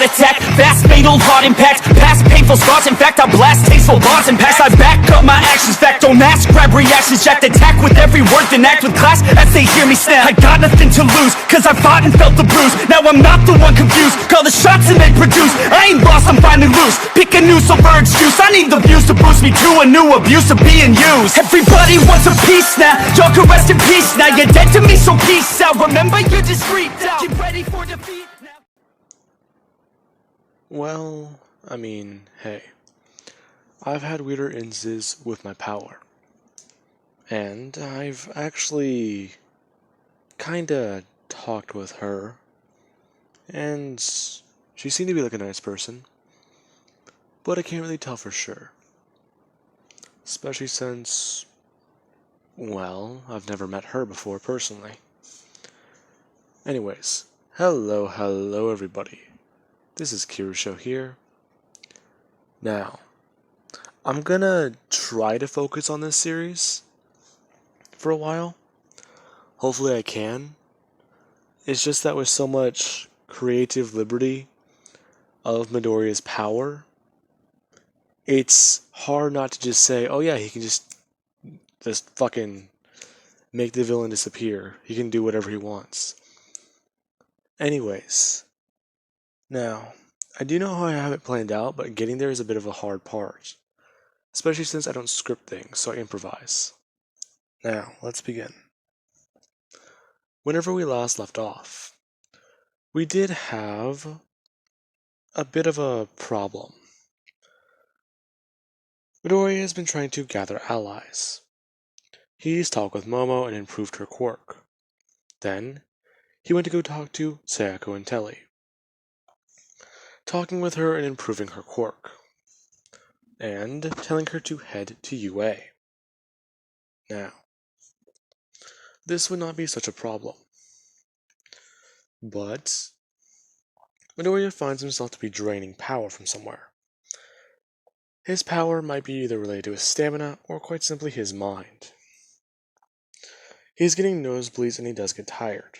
attack, fast fatal heart impact, past painful scars. In fact, I blast tasteful bars and packs. I back up my actions, fact don't ask, grab reactions, jacked attack with every word, then act with class as they hear me snap. I got nothing to lose, cause I fought and felt the bruise. Now I'm not the one confused, call the shots and they produce. I ain't lost, I'm finally loose, pick a new silver excuse. I need the views to boost me to a new abuse of being used. Everybody wants a piece now, y'all can rest in peace now. You're dead to me, so peace out. Remember, you're discreet out. Get ready for defeat now. Well, I mean, hey, I've had weirder instances with my power. And I've actually kinda talked with her, and she seemed to be like a nice person, but I can't really tell for sure. Especially since, well, I've never met her before personally. Anyways, hello everybody. This is Kirusho here. Now, I'm gonna try to focus on this series for a while. Hopefully I can. It's just that with so much creative liberty of Midoriya's power, it's hard not to just say, oh yeah, he can just fucking make the villain disappear. He can do whatever he wants. Anyways, now, I do know how I have it planned out, but getting there is a bit of a hard part. Especially since I don't script things, so I improvise. Now, let's begin. Whenever we last left off, we did have a bit of a problem. Midoriya has been trying to gather allies. He's talked with Momo and improved her quirk. Then, he went to go talk to Sayako and Telly, talking with her and improving her quirk, and telling her to head to UA. Now, this would not be such a problem. But Midoriya finds himself to be draining power from somewhere. His power might be either related to his stamina or quite simply his mind. He's getting nosebleeds and he does get tired,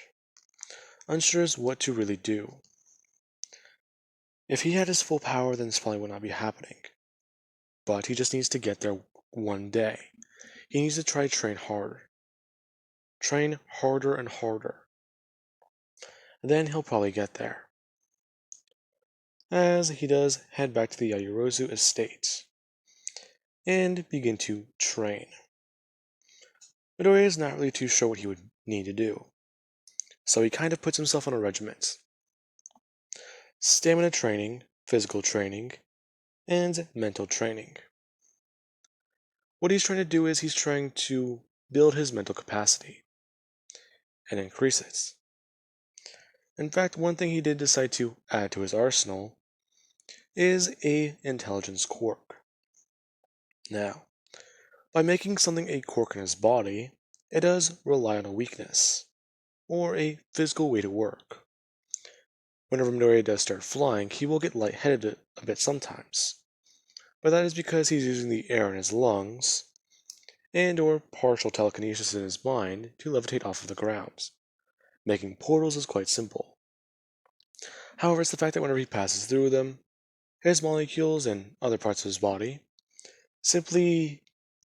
unsure as what to really do. If he had his full power, then this probably would not be happening. But he just needs to get there one day. He needs to try to train harder. Train harder and harder. Then he'll probably get there. As he does head back to the Yaoyorozu estate and begin to train. Midoriya is not really too sure what he would need to do, so he kind of puts himself on a regiment. Stamina training, physical training, and mental training. What he's trying to do is he's trying to build his mental capacity and increase it. In fact, one thing he did decide to add to his arsenal is a intelligence quirk. Now, by making something a quirk in his body, it does rely on a weakness, or a physical way to work. Whenever Midoriya does start flying, he will get lightheaded a bit sometimes, but that is because he's using the air in his lungs, and or partial telekinesis in his mind to levitate off of the ground. Making portals is quite simple. However, it's the fact that whenever he passes through them, his molecules and other parts of his body simply,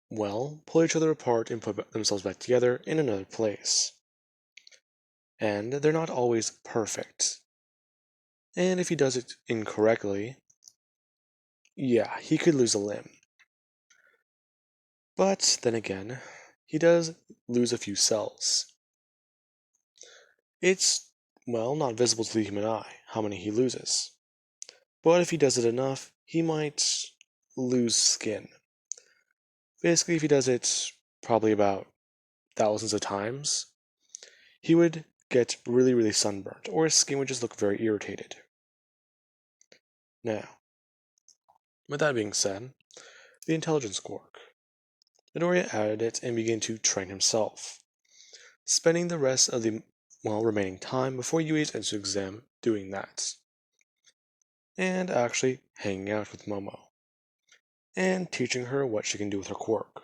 well, pull each other apart and put themselves back together in another place. And they're not always perfect. And if he does it incorrectly, yeah, he could lose a limb. But then again, he does lose a few cells. It's, well, not visible to the human eye how many he loses. But if he does it enough, he might lose skin. Basically, if he does it probably about thousands of times, he would get really sunburnt, or his skin would just look very irritated. Now, with that being said, the intelligence quirk. Midoriya added it and began to train himself, spending the rest of the remaining time before UA's entrance exam doing that, and actually hanging out with Momo, and teaching her what she can do with her quirk,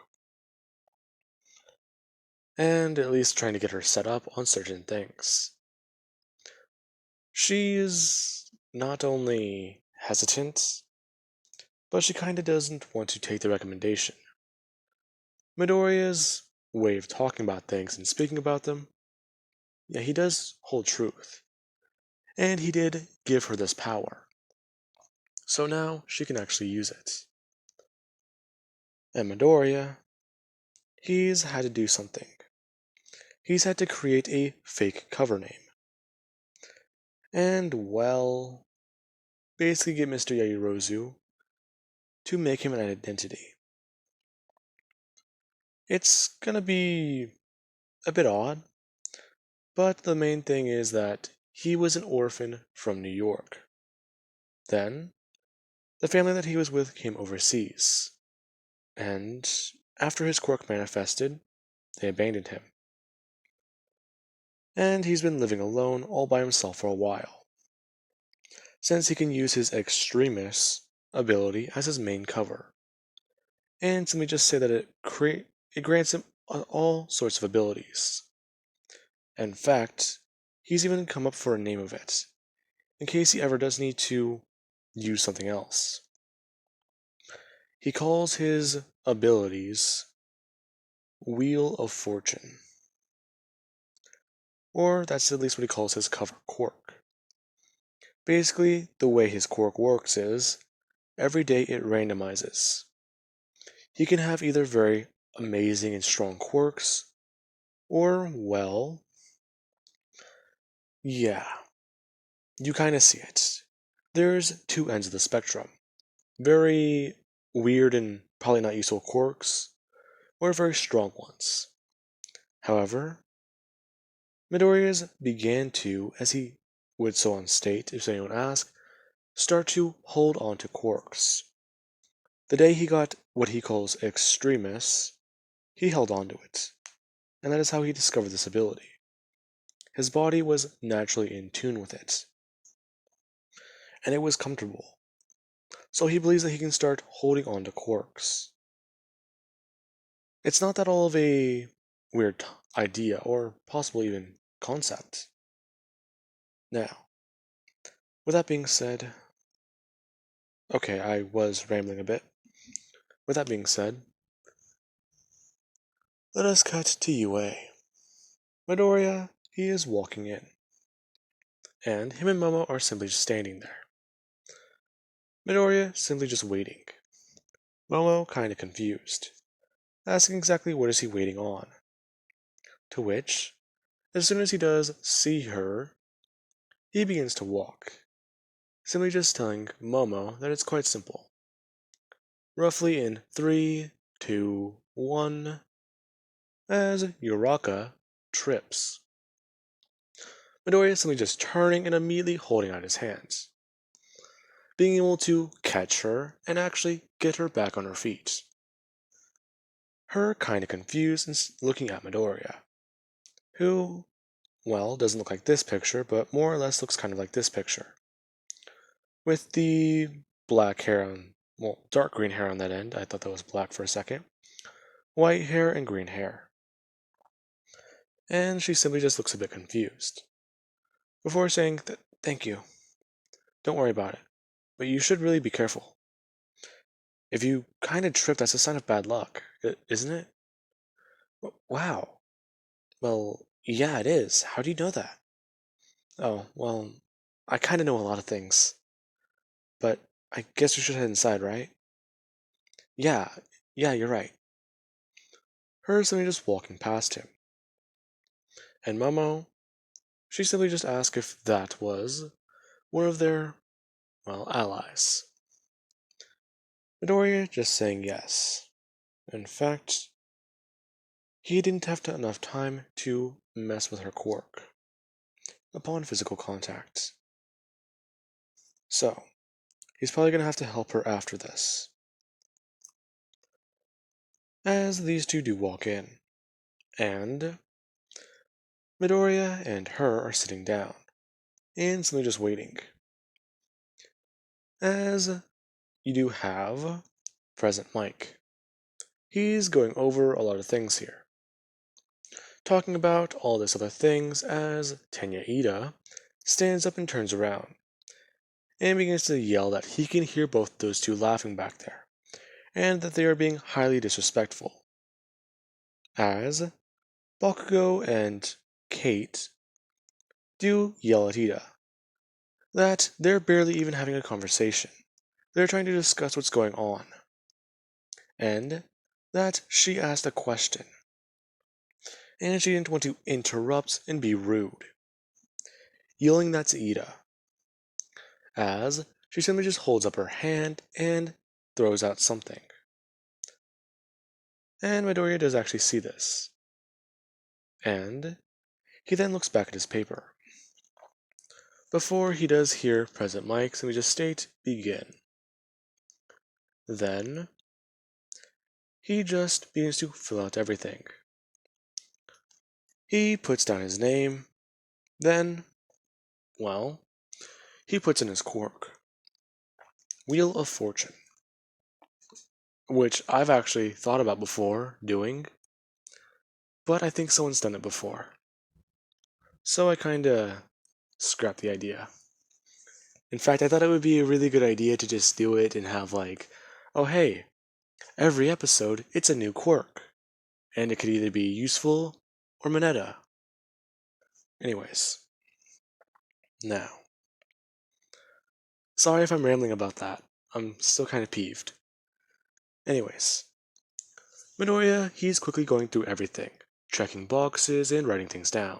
and at least trying to get her set up on certain things. She's not only hesitant, but she kinda doesn't want to take the recommendation. Midoriya's way of talking about things and speaking about them, yeah, he does hold truth. And he did give her this power. So now she can actually use it. And Midoriya, he's had to do something. He's had to create a fake cover name. And, well, basically get Mr. Yaoyorozu to make him an identity. It's gonna be a bit odd, but the main thing is that he was an orphan from New York. Then, the family that he was with came overseas, and after his quirk manifested, they abandoned him. And he's been living alone all by himself for a while, since he can use his Extremis ability as his main cover. And let me just say that it grants him all sorts of abilities. In fact, he's even come up for a name of it, in case he ever does need to use something else. He calls his abilities Wheel of Fortune. Or that's at least what he calls his cover quirk. Basically, the way his quirk works is, every day it randomizes. He can have either very amazing and strong quirks, or, well, yeah, you kinda see it. There's two ends of the spectrum. Very weird and probably not useful quirks, or very strong ones. However, Midoriya's began to, as he would so on state, if anyone asked, start to hold on to quirks. The day he got what he calls Extremis, he held on to it, and that is how he discovered this ability. His body was naturally in tune with it, and it was comfortable, so he believes that he can start holding on to quirks. It's not that all of a weird idea, or possibly even concept. Now, with that being said, okay, I was rambling a bit. With that being said, let us cut to UA. Midoriya, he is walking in, and him and Momo are simply just standing there. Midoriya simply just waiting. Momo kinda confused, asking exactly what is he waiting on. To which, as soon as he does see her, he begins to walk, simply just telling Momo that it's quite simple. Roughly in 3, 2, 1, as Uraka trips. Midoriya simply just turning and immediately holding out his hands, being able to catch her and actually get her back on her feet. Her kinda confused and looking at Midoriya, who, well, doesn't look like this picture, but more or less looks kind of like this picture. With the black hair on, well, dark green hair on that end, I thought that was black for a second, white hair and green hair. And she simply just looks a bit confused, before saying, thank you. Don't worry about it, but you should really be careful. If you kinda trip, that's a sign of bad luck, isn't it? Wow. Well, yeah, it is. How do you know that? Oh, well, I kinda know a lot of things. But I guess we should head inside, right? Yeah, yeah, you're right. Her simply just walking past him. And Momo, she simply just asked if that was one of their, well, allies. Midoriya just saying yes. In fact, he didn't have enough time to mess with her quirk upon physical contact. So, he's probably gonna have to help her after this. As these two do walk in, and Midoriya and her are sitting down, and simply just waiting. As you do have Present Mike. He's going over a lot of things here, talking about all this other things as Tenya Ida stands up and turns around, and begins to yell that he can hear both those two laughing back there, and that they are being highly disrespectful. As Bakugo and Kate do yell at Ida that they're barely even having a conversation. They're trying to discuss what's going on, and that she asked a question, and she didn't want to interrupt and be rude, yelling that to Ida, as she simply just holds up her hand and throws out something. And Midoriya does actually see this, and he then looks back at his paper. Before he does hear President Mike, so we just state, begin. Then, he just begins to fill out everything. He puts down his name, then, well, he puts in his quirk, Wheel of Fortune, which I've actually thought about before doing, but I think someone's done it before. So I kinda scrapped the idea. In fact, I thought it would be a really good idea to just do it and have like, oh hey, every episode it's a new quirk, and it could either be useful or meta. Anyways, now, sorry if I'm rambling about that. I'm still kind of peeved. Anyways, Midoriya, he's quickly going through everything, checking boxes and writing things down,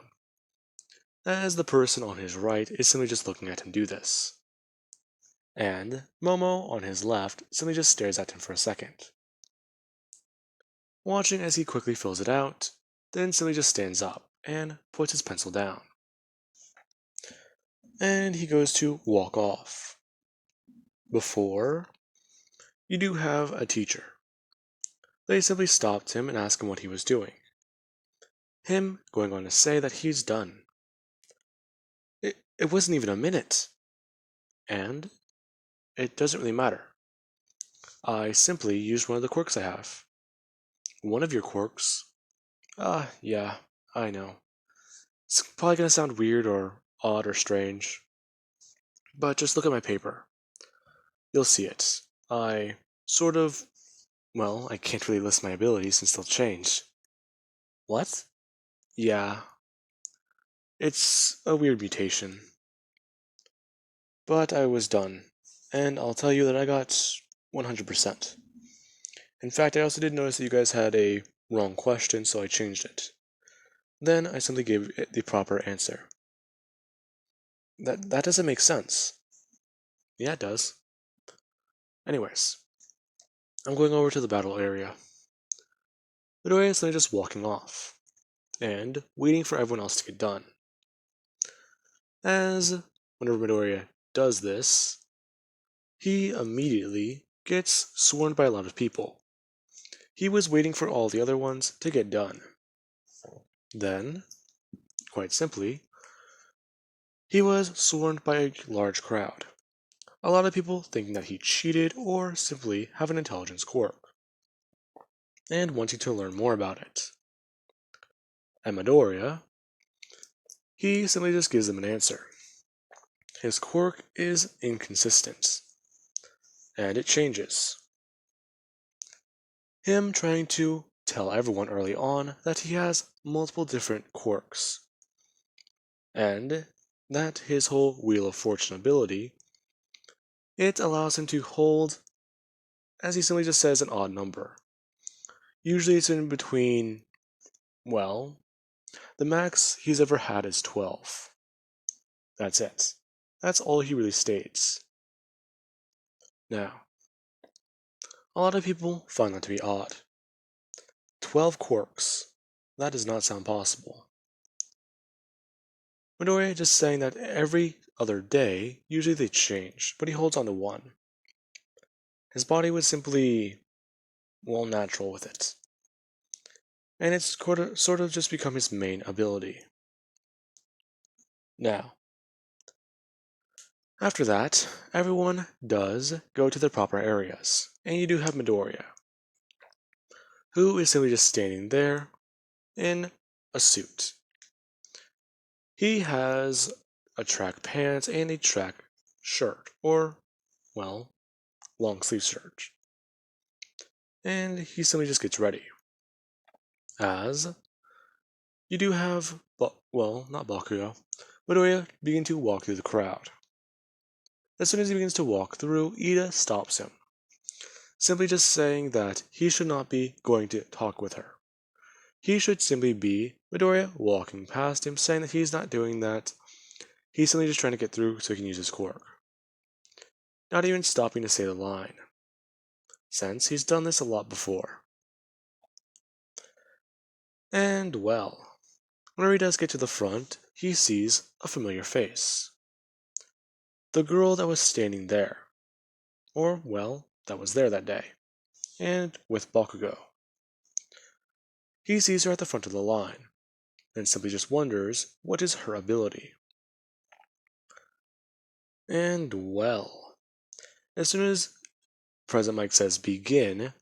as the person on his right is simply just looking at him do this. And Momo, on his left, simply just stares at him for a second, watching as he quickly fills it out, then simply just stands up and puts his pencil down. And he goes to walk off. Before, you do have a teacher. They simply stopped him and asked him what he was doing. Him going on to say that he's done. It wasn't even a minute. And it doesn't really matter. I simply used one of the quirks I have. One of your quirks? Yeah, I know. It's probably gonna sound weird or odd or strange. But just look at my paper. You'll see it. I sort of... Well, I can't really list my abilities since they'll change. What? Yeah. It's a weird mutation. But I was done. And I'll tell you that I got 100%. In fact, I also did notice that you guys had a wrong question, so I changed it. Then I simply gave it the proper answer. That doesn't make sense. Yeah, it does. Anyways, I'm going over to the battle area. Midoriya is just walking off, and waiting for everyone else to get done. As whenever Midoriya does this, he immediately gets swarmed by a lot of people. He was waiting for all the other ones to get done. Then, quite simply, he was swarmed by a large crowd. A lot of people thinking that he cheated or simply have an intelligence quirk, and wanting to learn more about it. And Midoriya, he simply just gives them an answer. His quirk is inconsistent, and it changes. Him trying to tell everyone early on that he has multiple different quirks, and that his whole Wheel of Fortune ability, it allows him to hold, as he simply just says, an odd number. Usually it's in between, well, the max he's ever had is 12. That's it. That's all he really states. Now, a lot of people find that to be odd. 12 quirks. That does not sound possible. Midoriya just saying that every other day, usually they change, but he holds on to one. His body was simply, well, natural with it. And it's sort of just become his main ability. Now, after that, everyone does go to their proper areas, and you do have Midoriya, who is simply just standing there in a suit. He has a track pants and a track shirt, or, well, long sleeve shirt. And he simply just gets ready. As you do have, well, not Bakugo, Midoriya begin to walk through the crowd. As soon as he begins to walk through, Ida stops him, simply just saying that he should not be going to talk with her. He should simply be Midoriya walking past him, saying that he's not doing that. He's simply just trying to get through so he can use his quirk. Not even stopping to say the line, since he's done this a lot before. And well, whenever he does get to the front, he sees a familiar face. The girl that was standing there. Or, well, that was there that day. And with Bakugo. He sees her at the front of the line, and simply just wonders what is her ability. And well, as soon as President Mike says begin,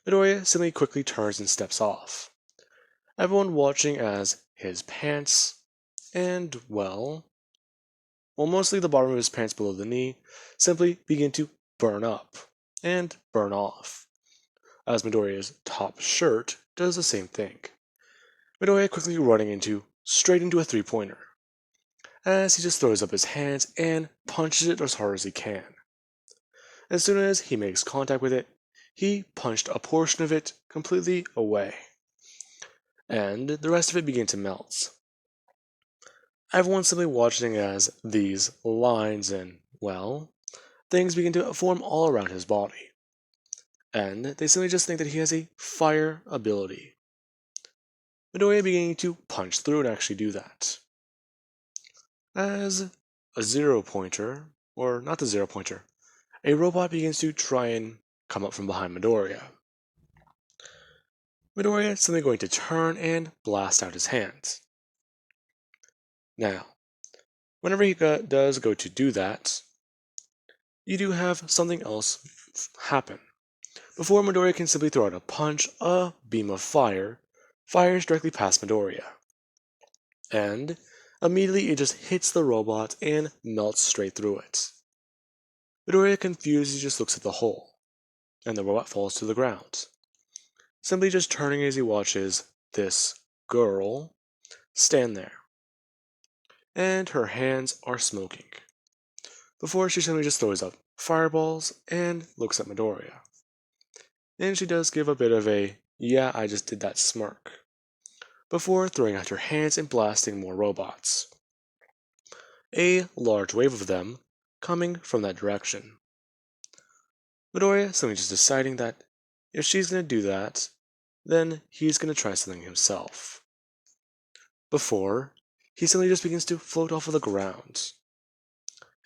Midoriya simply quickly turns and steps off. Everyone watching as his pants and, well, mostly the bottom of his pants below the knee simply begin to burn up and burn off, as Midoriya's top shirt does the same thing. Midoriya quickly running straight into a three-pointer, as he just throws up his hands and punches it as hard as he can. As soon as he makes contact with it, he punched a portion of it completely away, and the rest of it began to melt. Everyone's simply watching as these lines and, well, things begin to form all around his body. And they simply just think that he has a fire ability. Midoriya beginning to punch through and actually do that. As a zero-pointer, or not the zero-pointer, a robot begins to try and come up from behind Midoriya. Midoriya is simply going to turn and blast out his hands. Now, whenever he does go to do that, you do have something else happen. Before Midoriya can simply throw out a punch, a beam of fire fires directly past Midoriya. And immediately it just hits the robot and melts straight through it. Midoriya, confused, he just looks at the hole, and the robot falls to the ground. Simply just turning as he watches this girl stand there. And her hands are smoking. Before she simply just throws up fireballs and looks at Midoriya. And she does give a bit of a, yeah, I just did that smirk, before throwing out her hands and blasting more robots. A large wave of them coming from that direction. Midoriya simply just deciding that if she's going to do that, then he's going to try something himself. Before, he simply just begins to float off of the ground.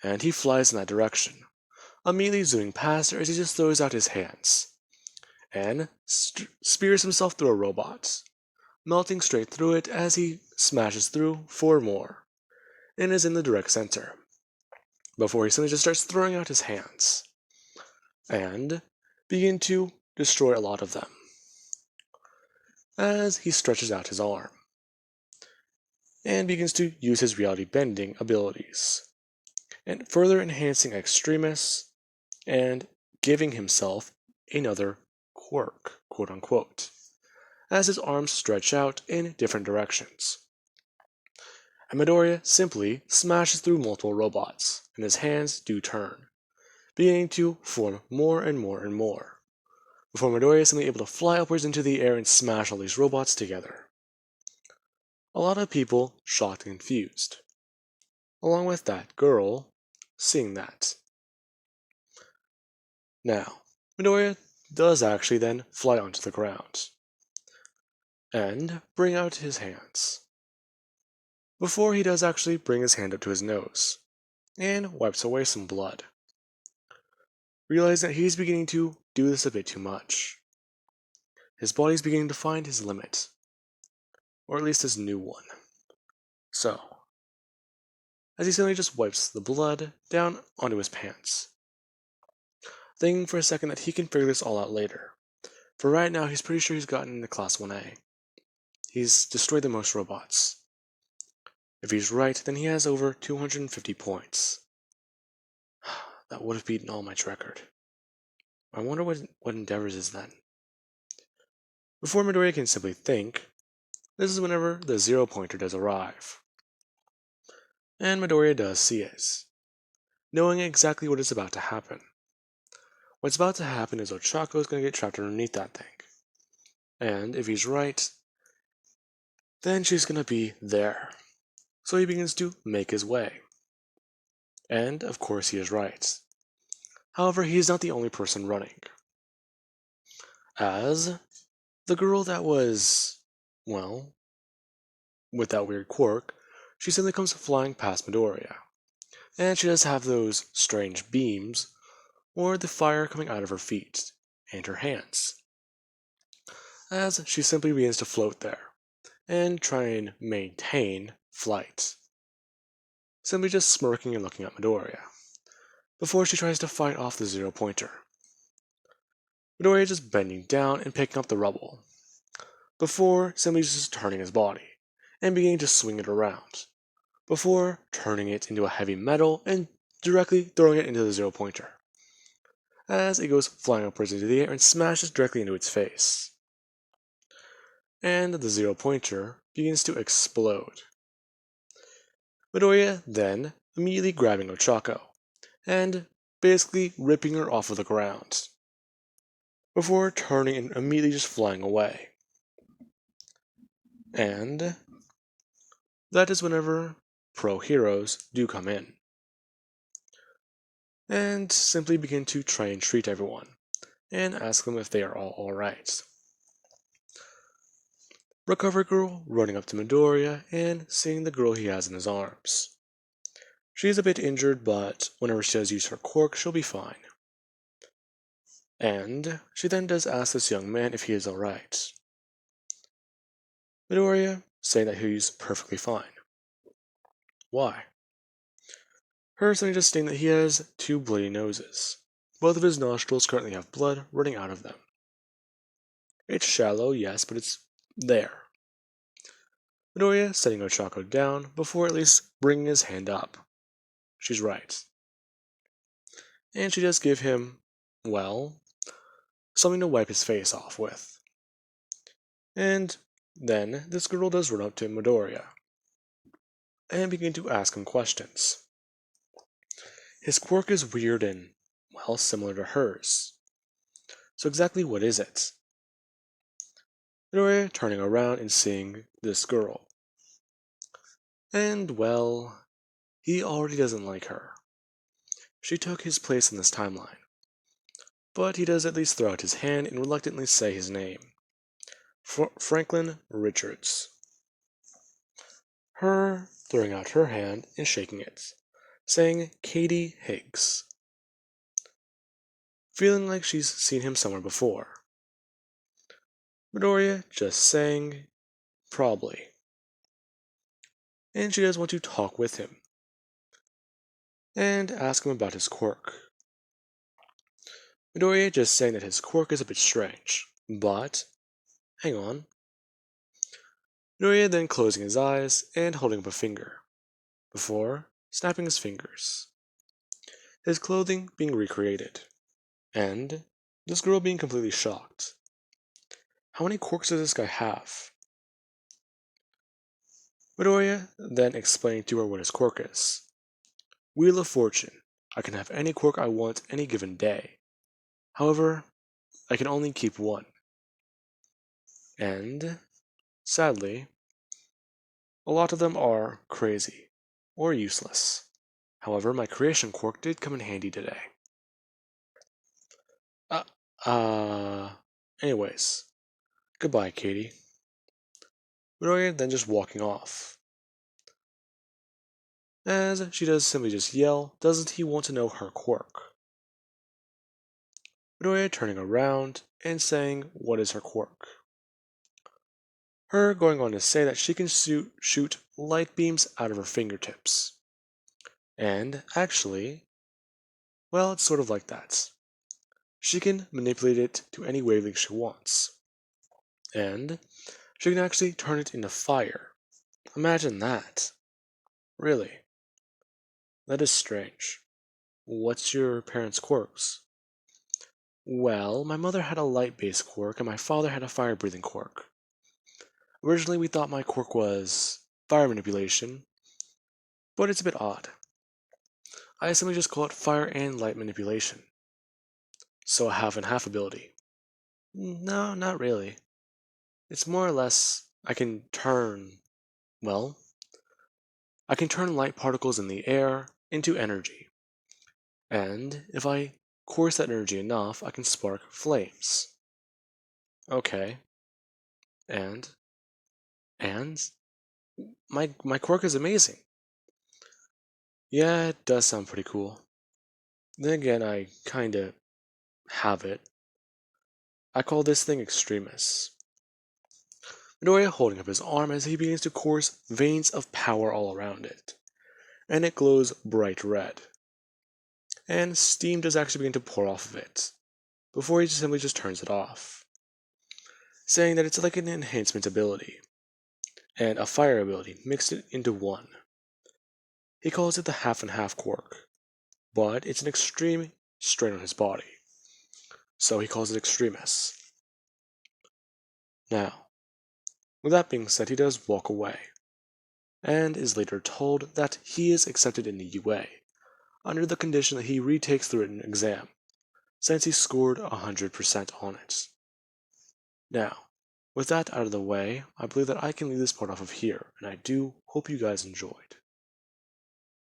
And he flies in that direction, immediately zooming past her as he just throws out his hands, and spears himself through a robot, melting straight through it as he smashes through 4 more, and is in the direct center, before he simply just starts throwing out his hands, and begin to destroy a lot of them, as he stretches out his arm, and begins to use his reality bending abilities, and further enhancing Extremis, and giving himself another quirk, quote unquote, as his arms stretch out in different directions. And Midoriya simply smashes through multiple robots, and his hands do turn, beginning to form more and more and more, before Midoriya is simply able to fly upwards into the air and smash all these robots together. A lot of people shocked and confused, along with that girl seeing that. Now, Midoriya does actually then fly onto the ground, and bring out his hands. Before he does actually bring his hand up to his nose, and wipes away some blood, realizing that he's beginning to do this a bit too much. His body's beginning to find his limit, or at least his new one. So, as he suddenly just wipes the blood down onto his pants, thinking for a second that he can figure this all out later. For right now, he's pretty sure he's gotten into Class 1A. He's destroyed the most robots. If he's right, then he has over 250 points. that would have beaten All Might's record. I wonder what Endeavor's is then. Before Midoriya can simply think, this is whenever the 0 pointer does arrive. And Midoriya does see it, knowing exactly what is about to happen. What's about to happen is Ochako is going to get trapped underneath that thing. And if he's right, then she's going to be there. So he begins to make his way. And, of course, he is right. However, he is not the only person running. As the girl that was, well, with that weird quirk, she simply comes flying past Midoriya. And she does have those strange beams, or the fire coming out of her feet and her hands. As she simply begins to float there, and try and maintain flight. Simply just smirking and looking at Midoriya, before she tries to fight off the 0 pointer. Midoriya just bending down and picking up the rubble, before simply just turning his body, and beginning to swing it around, before turning it into a heavy metal and directly throwing it into the 0 pointer, as it goes flying upwards into the air and smashes directly into its face. And the 0 pointer begins to explode. Midoriya then immediately grabbing Ochako, and basically ripping her off of the ground, before turning and immediately just flying away. And that is whenever pro heroes do come in, and simply begin to try and treat everyone, and ask them if they are all alright. Recovery Girl running up to Midoriya and seeing the girl he has in his arms. She's a bit injured, but whenever she does use her quirk, she'll be fine. And she then does ask this young man if he is alright. Midoriya saying that he's perfectly fine. Why? Her suddenly just stating that he has 2 bloody noses. Both of his nostrils currently have blood running out of them. It's shallow, yes, but it's there. Midoriya setting Ochako down before at least bringing his hand up. She's right. And she does give him, well, something to wipe his face off with. And then this girl does run up to Midoriya and begin to ask him questions. His quirk is weird and, well, similar to hers. So exactly what is it? Midoriya turning around and seeing this girl. And, well, he already doesn't like her. She took his place in this timeline. But he does at least throw out his hand and reluctantly say his name. Franklin Richards. Her throwing out her hand and shaking it, saying Katie Higgs. Feeling like she's seen him somewhere before. Midoriya just saying, probably. And she does want to talk with him and ask him about his quirk. Midoriya just saying that his quirk is a bit strange, but hang on. Midoriya then closing his eyes and holding up a finger, before snapping his fingers. His clothing being recreated, and this girl being completely shocked. How many quirks does this guy have? Midoriya then explained to her what his quirk is. Wheel of Fortune. I can have any quirk I want any given day. However, I can only keep one. And, sadly, a lot of them are crazy or useless. However, my creation quirk did come in handy today. Anyways, goodbye, Katie. Midoriya then just walking off. As she does simply just yell, doesn't he want to know her quirk? Midoriya turning around and saying what is her quirk. Her going on to say that she can shoot light beams out of her fingertips. And actually, well, it's sort of like that. She can manipulate it to any wavelength she wants. And she can actually turn it into fire. Imagine that. Really. That is strange. What's your parents' quirks? Well, my mother had a light-based quirk and my father had a fire-breathing quirk. Originally, we thought my quirk was fire manipulation, but it's a bit odd. I simply just call it fire and light manipulation. So a half and half ability. No, not really. It's more or less I can turn light particles in the air into energy. And if I course that energy enough, I can spark flames. Okay. And my quirk is amazing. Yeah, it does sound pretty cool. Then again, I kinda have it. I call this thing Extremis. Midoriya holding up his arm as he begins to course veins of power all around it, and it glows bright red. And steam does actually begin to pour off of it, before he simply just turns it off, saying that it's like an enhancement ability, and a fire ability mixed into one. He calls it the half and half quirk, but it's an extreme strain on his body, so he calls it Extremis. Now, with that being said, he does walk away, and is later told that he is accepted in the UA, under the condition that he retakes the written exam, since he scored 100% on it. Now, with that out of the way, I believe that I can leave this part off of here, and I do hope you guys enjoyed.